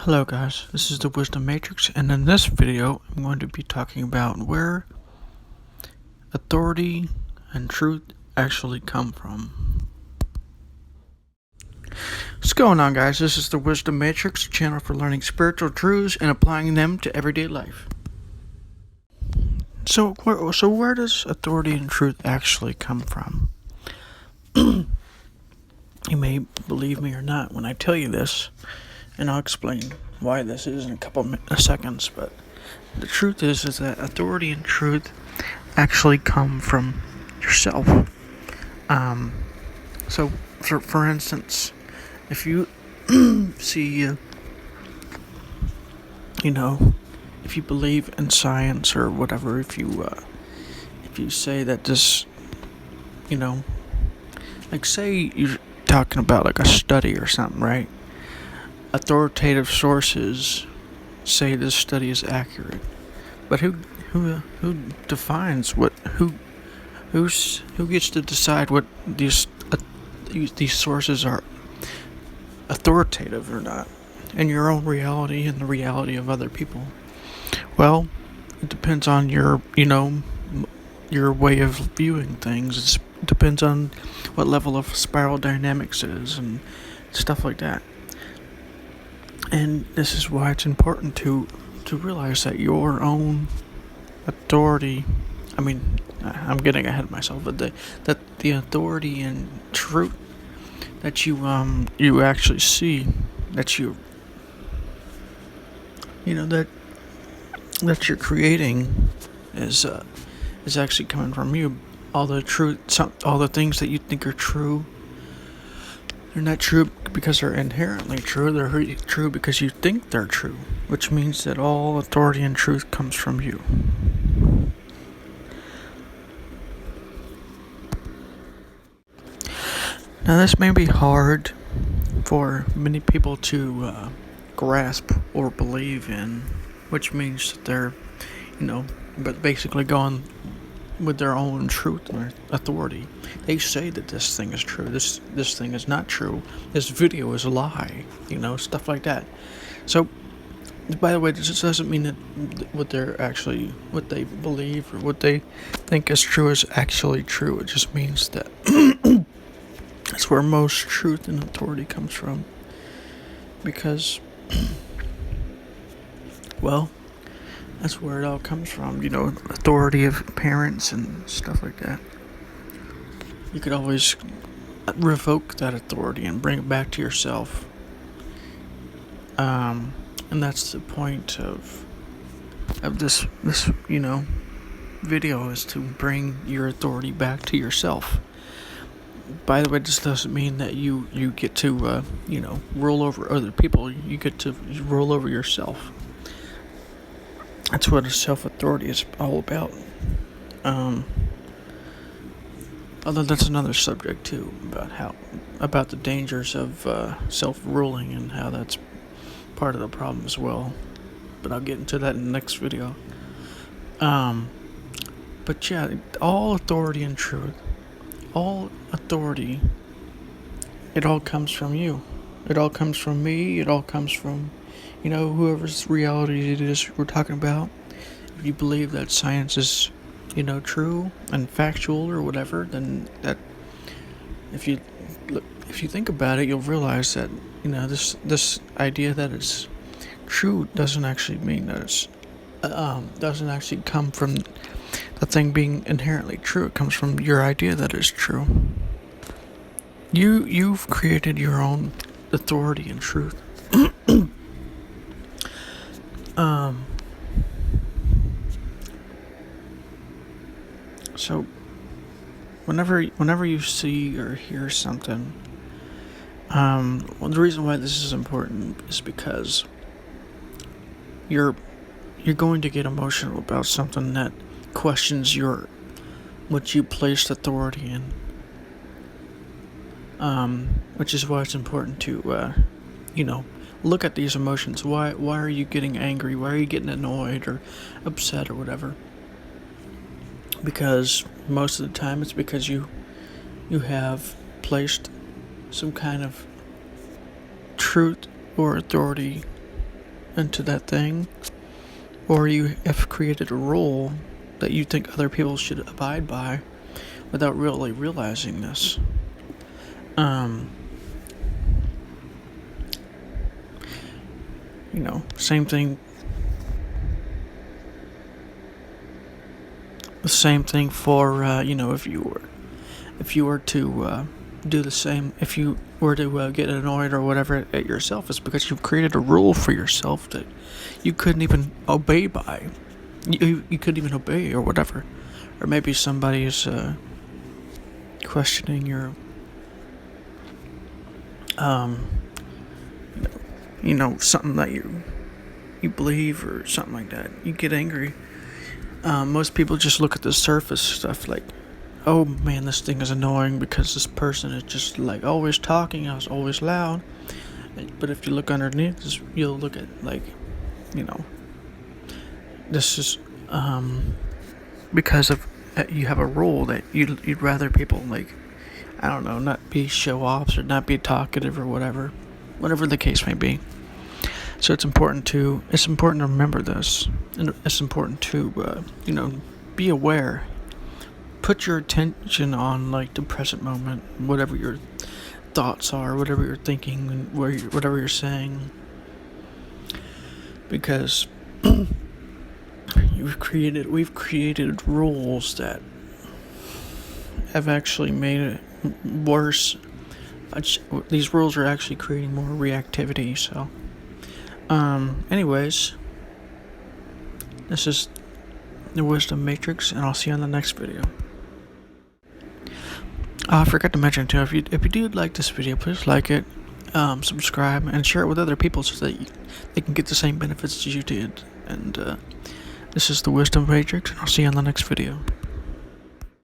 Hello guys, this is the Wisdom Matrix, and in this video I'm going to be talking about where authority and truth actually come from. What's going on, guys? This is the Wisdom Matrix, a channel for learning spiritual truths and applying them to everyday life. So where does authority and truth actually come from? You may believe me or not when I tell you this, and I'll explain why this is in a couple of seconds, but the truth is that authority and truth actually come from yourself. So for instance, if you see, if you believe in science or whatever, if you say that this, like say you're talking about like a study or something, right? Authoritative sources say this study is accurate, but who defines who gets to decide what these sources are authoritative or not in your own reality and the reality of other people? Well, it depends on your way of viewing things. It depends on what level of spiral dynamics is and stuff like that. And this is why it's important to realize that your own authority, I'm getting ahead of myself, but that the authority and truth that you actually see, that that you're creating is actually coming from you. All the things that you think are true, they're not true because they're inherently true. They're true because you think they're true, which means that all authority and truth comes from you. Now, this may be hard for many people to grasp or believe in, which means that they're, but basically going with their own truth and authority. They say that this thing is true. This thing is not true. This video is a lie. Stuff like that. So, by the way, this doesn't mean that what they believe or what they think is true is actually true. It just means that that's where most truth and authority comes from. Because, well, that's where it all comes from, authority of parents and stuff like that. You could always revoke that authority and bring it back to yourself. And that's the point of this video, is to bring your authority back to yourself. By the way, this doesn't mean that you get to roll over other people. You get to roll over yourself. That's what a self-authority is all about. Although that's another subject too, about the dangers of self-ruling and how that's part of the problem as well. But I'll get into that in the next video. But yeah, all authority and truth, all authority, it all comes from you. It all comes from me. It all comes from whoever's reality it is we're talking about. If you believe that science is, true and factual or whatever, then that, if you think about it, you'll realize that, this idea that it's true doesn't actually mean that it's, doesn't actually come from the thing being inherently true. It comes from your idea that it's true. You've created your own authority and truth. So whenever you see or hear something, the reason why this is important is because you're going to get emotional about something that questions what you placed authority in. Which is why it's important to look at these emotions. Why are you getting angry? Why are you getting annoyed or upset or whatever? Because most of the time it's because you have placed some kind of truth or authority into that thing, or you have created a rule that you think other people should abide by without really realizing this. Same thing. The same thing for if you were to do the same, if you were to get annoyed or whatever at yourself, it's because you've created a rule for yourself that you couldn't even obey by. You couldn't even obey or whatever, or maybe somebody is questioning your something that you believe or something like that. You get angry. Most people just look at the surface stuff like, oh man, this thing is annoying because this person is just like always talking, I was always loud. But if you look underneath, you'll look at this is because of you have a rule that you'd rather people not be show-offs or not be talkative or whatever the case may be. So it's important to remember this, and it's important to be aware. Put your attention on the present moment, whatever your thoughts are, whatever you're thinking, and whatever you're saying, because we've created rules that have actually made it worse. These rules are actually creating more reactivity. So, anyways, this is the Wisdom Matrix, and I'll see you on the next video. I forgot to mention too, if you do like this video, please like it, subscribe, and share it with other people so that they can get the same benefits as you did. And this is the Wisdom Matrix, and I'll see you on the next video.